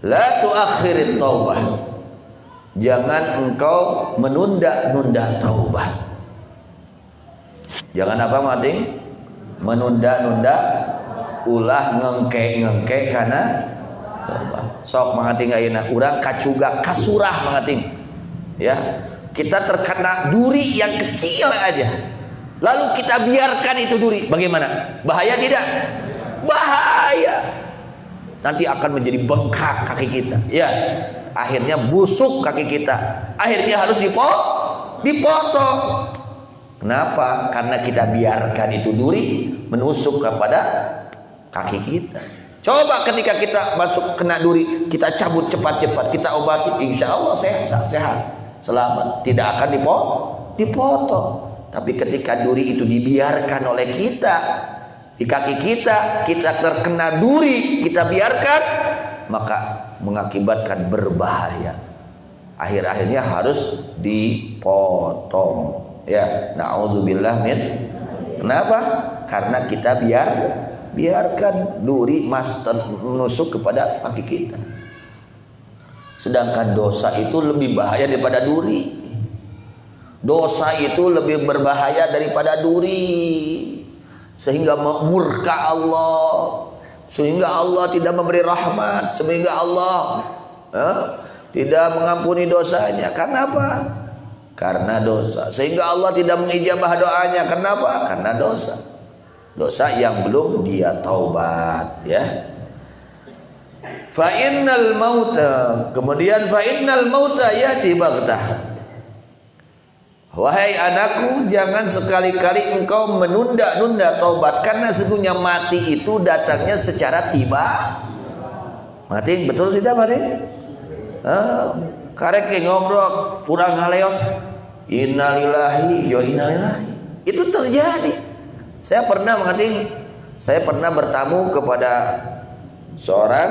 la tuakhirit taubah, jangan engkau menunda-nunda taubat. Jangan apa mating? Menunda-nunda, ulah ngengke karena taubat. Sok mangating ayeuna urang kacuga kasurah mangating. Ya, kita terkena duri yang kecil aja, lalu kita biarkan itu duri, bagaimana? Bahaya tidak? Bahaya. Nanti akan menjadi bengkak kaki kita. Ya, akhirnya busuk kaki kita, akhirnya harus dipotong. Kenapa? Karena kita biarkan itu duri menusuk kepada kaki kita. Coba ketika kita masuk kena duri, kita cabut cepat-cepat, kita obati, insya Allah sehat, selamat, tidak akan dipotong. Tapi ketika duri itu dibiarkan oleh kita di kaki kita, kita terkena duri, kita biarkan, maka mengakibatkan berbahaya. Akhir-akhirnya harus dipotong. Ya, na'udzubillah min. Kenapa? Karena kita biarkan duri menusuk kepada kaki kita. Sedangkan dosa itu lebih bahaya daripada duri. Dosa itu lebih berbahaya daripada duri, sehingga murka Allah, sehingga Allah tidak memberi rahmat, sehingga Allah tidak mengampuni dosanya. Kenapa? Karena dosa. Sehingga Allah tidak mengijabah doanya. Kenapa? Karena dosa. Dosa yang belum dia taubat, ya. Fa innal mauta, kemudian fa innal mauta yati baghtah. Wahai anakku, jangan sekali-kali engkau menunda-nunda taubat, karena sesungguhnya mati itu datangnya secara tiba. Mati, betul tidak mati? Karek ngobrol, kurang ngaleos, innalillahi wa innalillahi. Itu terjadi. Saya pernah bertamu kepada seorang,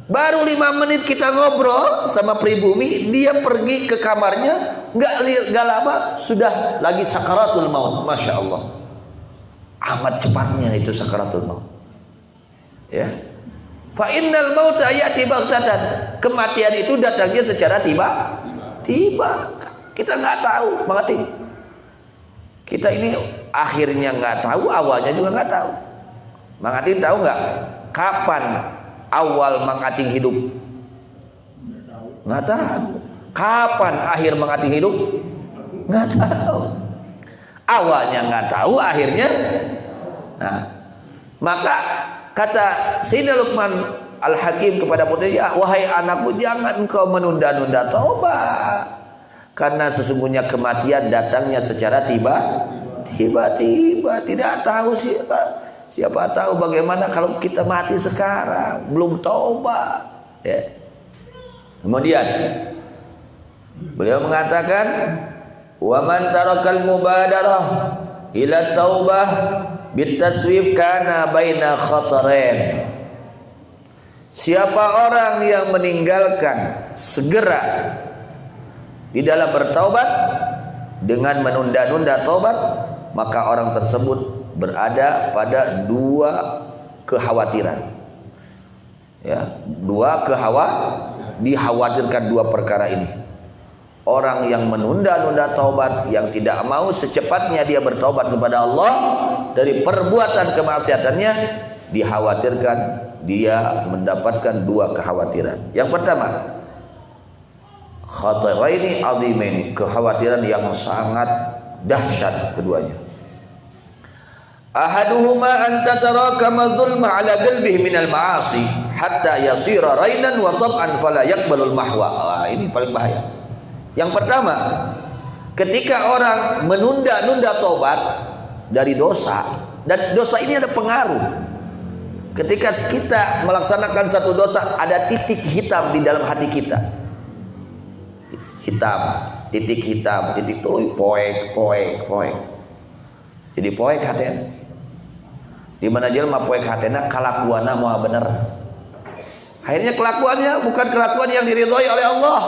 baru 5 menit kita ngobrol sama pribumi, dia pergi ke kamarnya, nggak lama sudah lagi sakaratul maut. Masya Allah, amat cepatnya itu sakaratul maut. Ya, Fa innal mauta ya'ti baghtatan. Kematian itu datangnya secara tiba-tiba. Kita nggak tahu mati. Kita ini akhirnya nggak tahu, awalnya juga nggak tahu. Mang Ating tahu nggak kapan awal Mang Ating hidup? Nggak tahu. Kapan akhir Mang Ating hidup? Nggak tahu. Awalnya nggak tahu, akhirnya. Nah, maka kata Sayyidina Luqman Al-Hakim kepada putrinya, wahai anakku, jangan engkau menunda-nunda taubat, karena sesungguhnya kematian datangnya secara tiba-tiba. Tidak tahu siapa tahu bagaimana kalau kita mati sekarang belum taubat, ya. Kemudian beliau mengatakan, wa man tarakal mubadarah ila taubah bitaswif kana baina khatarain. Siapa orang yang meninggalkan segera di dalam bertaubat dengan menunda-nunda taubat, maka orang tersebut berada pada dua kekhawatiran. Ya, dikhawatirkan dua perkara ini. Orang yang menunda-nunda taubat, yang tidak mau secepatnya dia bertaubat kepada Allah dari perbuatan kemaksiatannya, dikhawatirkan dia mendapatkan dua kekhawatiran. Yang pertama, khataraini azimaini, kekhawatiran yang sangat dahsyat keduanya. Ahaduhuma an tatarakama dzulma ala qalbihi minal ma'asi hatta yasira rainan wa tab'an fala yaqbalul mahwa. Ini paling bahaya. Yang pertama, ketika orang menunda-nunda taubat dari dosa, dan dosa ini ada pengaruh. Ketika kita melaksanakan satu dosa, ada titik hitam di dalam hati kita. Hitam, titik hitam, titik tuh poek. Jadi poek hatena. Di mana jelema poek hatena kalakuanna moal bener. Akhirnya kelakuannya bukan kelakuan yang diridhoi oleh Allah,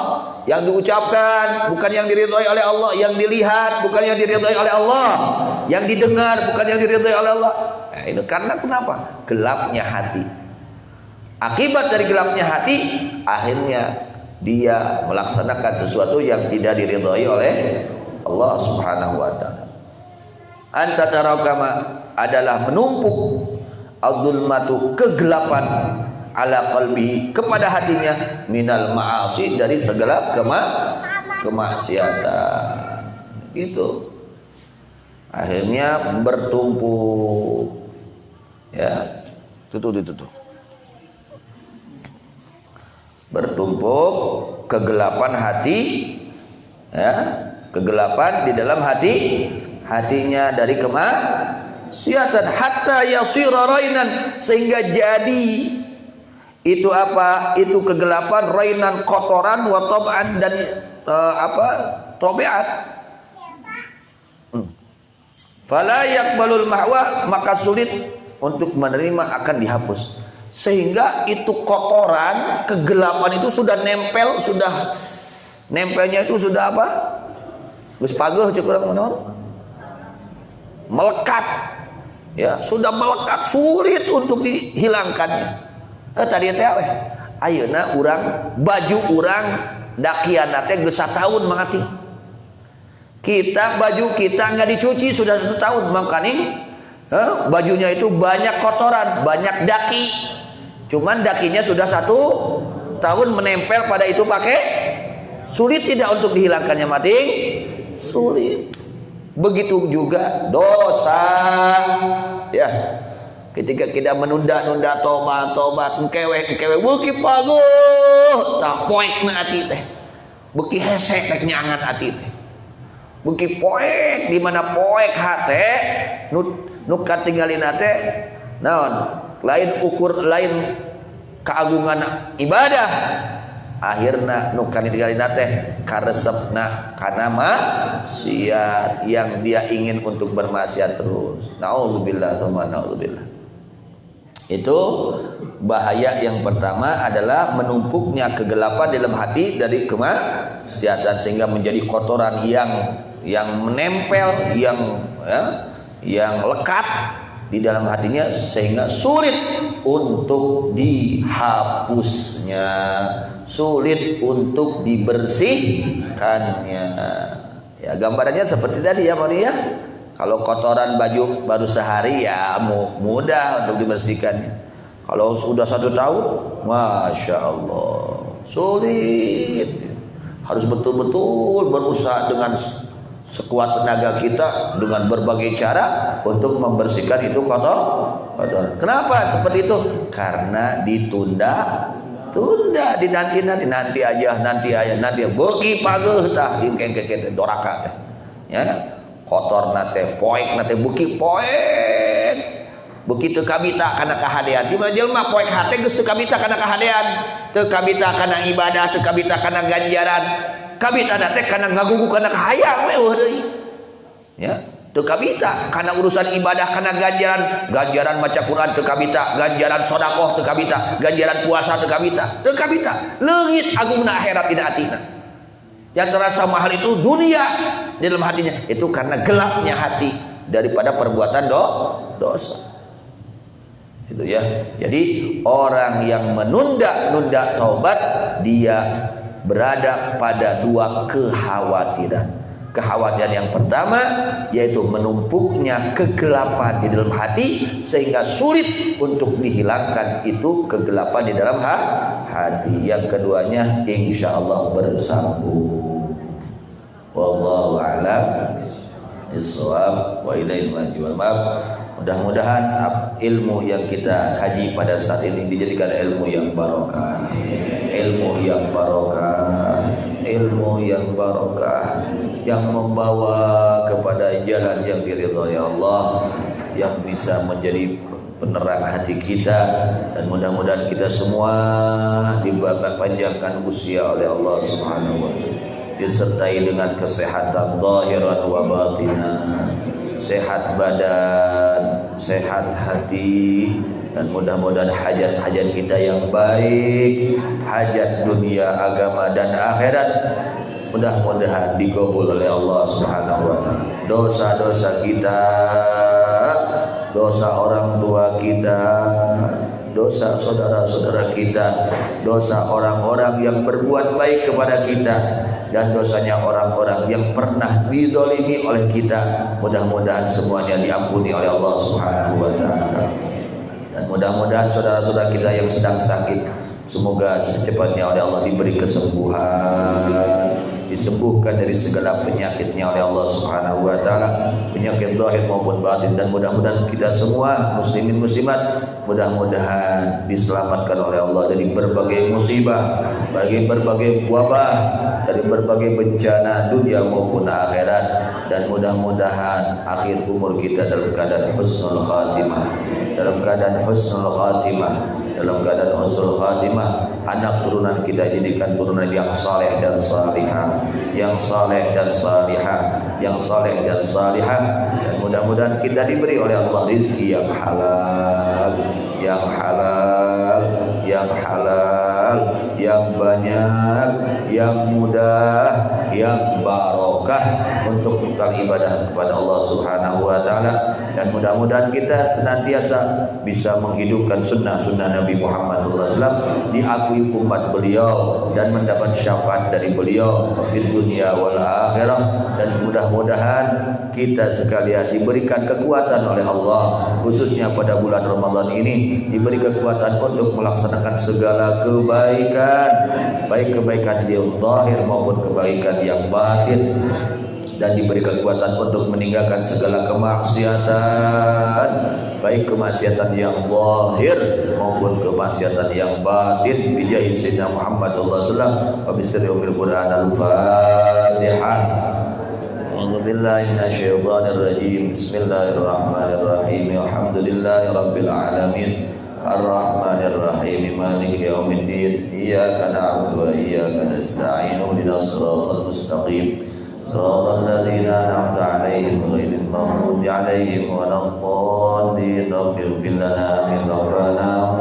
yang diucapkan bukan yang diridhoi oleh Allah, yang dilihat bukan yang diridhoi oleh Allah, yang didengar bukan yang diridhoi oleh Allah. Nah, itu karena kenapa? Gelapnya hati. Akibat dari gelapnya hati, akhirnya dia melaksanakan sesuatu yang tidak diridhoi oleh Allah Subhanahu wa taala. Anta tarakama adalah menumpuk adzulmatu, kegelapan, ala qalbi, kepada hatinya, minal ma'asi, dari segala kemaksiatan. Gitu. Akhirnya bertumpuk. Ya, ditutup. Bertumpuk kegelapan hati, ya, kegelapan di dalam hatinya dari kemaksiatan, hatta yasira rainan, sehingga jadi itu apa? Itu kegelapan, rainan, kotoran, wa tab'an, dan tabiat. Fala yaqbalul mahwa, maka sulit untuk menerima, akan dihapus. Sehingga itu kotoran, kegelapan itu sudah nempel, nempelnya itu sudah apa? Geus pageuh ceuk urang mah melekat. Ya, sudah melekat, sulit untuk dihilangkannya. Tadi teh we ayeuna urang baju urang dakiana teh geus sataun mangati. Kita baju kita nggak dicuci sudah 1 tahun, makanya bajunya itu banyak kotoran, banyak daki. Cuman dakinya sudah 1 tahun menempel pada itu pakai. Sulit tidak untuk dihilangkannya mating? Sulit. Begitu juga dosa. Ya. Ketika kita menunda-nunda tobat engkewe beuki paguh tah poekna ati teh, beuki hese rek nyangan ati teh, beuki poek, di mana poek hate nu katinggalina teh naon, lain keagungan ibadah, akhirna nu katinggalina teh karesepna kana maksiat yang dia ingin untuk bermaksiat terus. Nauzubillah summa nauzubillah. Itu bahaya yang pertama adalah menumpuknya kegelapan dalam hati dari kemaksiatan, sehingga menjadi kotoran yang menempel, yang lekat, di dalam hatinya sehingga sulit untuk dihapusnya, sulit untuk dibersihkannya. Ya, gambarannya seperti tadi ya, Moni ya. Kalau kotoran baju baru sehari ya mudah untuk dibersihkannya. Kalau sudah 1 tahun, Masya Allah, sulit. Harus betul-betul berusaha dengan sekuat tenaga kita dengan berbagai cara untuk membersihkan itu kotor. Kenapa seperti itu? Karena ditunda, dinanti aja. Beki pageuh tah dingkeng-kengkeng doraka teh. Ya, kotor nate, poek nate beki poek. Begitu kabita kana kahadean. Di mana jelema poek hate geus teu kabita kana kahadean, teu kabita kana ibadah, teu kabita kana ganjaran. Kabita teh kana ngagugu kana kahayang we deui. Ya, teu kabita kana urusan ibadah, kana ganjaran maca Quran teu kabita, ganjaran sedekah teu kabita, ganjaran puasa teu kabita. Leungit agungna akhirat dina atina. Yang terasa mahal itu dunia di dalam hatinya, itu karena gelapnya hati daripada perbuatan dosa. Itu ya. Jadi orang yang menunda-nunda taubat, dia berada pada 2 kekhawatiran. Kekhawatiran yang pertama yaitu menumpuknya kegelapan di dalam hati sehingga sulit untuk dihilangkan itu kegelapan di dalam hati. Yang keduanya insyaallah bersambung. Wallahu a'lam bishawab wa ilaihil marji'u. Mudah-mudahan ilmu yang kita kaji pada saat ini dijadikan ilmu yang barokah, yang membawa kepada jalan yang diridhai Allah, yang bisa menjadi penerang hati kita, dan mudah-mudahan kita semua dipanjangkan usia oleh Allah Subhanahu wa taala, disertai dengan kesehatan zahiran wa batinan, sehat badan, sehat hati, dan mudah-mudahan hajat-hajat kita yang baik, hajat dunia, agama dan akhirat, mudah-mudahan dikabul oleh Allah Subhanahu wa taala. Dosa-dosa kita, dosa orang tua kita, dosa saudara-saudara kita, dosa orang-orang yang berbuat baik kepada kita, dan dosanya orang-orang yang pernah dizalimi oleh kita, mudah-mudahan semuanya diampuni oleh Allah Subhanahu wa taala. Dan mudah-mudahan saudara-saudara kita yang sedang sakit, semoga secepatnya oleh Allah diberi kesembuhan, disembuhkan dari segala penyakitnya oleh Allah Subhanahu wa taala, penyakit zahir maupun batin, dan mudah-mudahan kita semua muslimin muslimat mudah-mudahan diselamatkan oleh Allah dari berbagai musibah, dari berbagai wabah, dari berbagai bencana dunia maupun akhirat, dan mudah-mudahan akhir umur kita dalam keadaan husnul khatimah, anak turunan kita jadikan turunan yang saleh dan salihah, dan mudah-mudahan kita diberi oleh Allah rezeki yang halal, yang banyak, yang mudah, yang barokah untuk bekal ibadah kepada Allah Subhanahu wa taala, dan mudah-mudahan kita senantiasa bisa menghidupkan sunnah-sunnah Nabi Muhammad SAW, diakui umat beliau dan mendapat syafaat dari beliau di dunia wal akhirah, dan mudah-mudahan kita sekalian diberikan kekuatan oleh Allah, khususnya pada bulan Ramadan ini diberi kekuatan untuk melaksanakan segala kebaikan, baik kebaikan yang zahir maupun kebaikan yang batin, dan diberi kekuatan untuk meninggalkan segala kemaksiatan, baik kemaksiatan yang zahir maupun kemaksiatan yang batin, bijahi sayyidina Muhammad sallallahu alaihi wasallam wa bisirri umil Quran al-Fatihah. A'udzu billahi minasyaitonir rajim. Bismillahirrahmanirrahim. Alhamdulillahi rabbil alamin. Ar-Rahmanir Rahim. Maliki yaumiddin. Iyyaka na'budu wa iyyaka nasta'in. Ihdinas siratal mustaqim. Siratal ladzina an'amta 'alaihim ghairil maghdubi 'alaihim waladdallin. Ighfir lana min dhanbina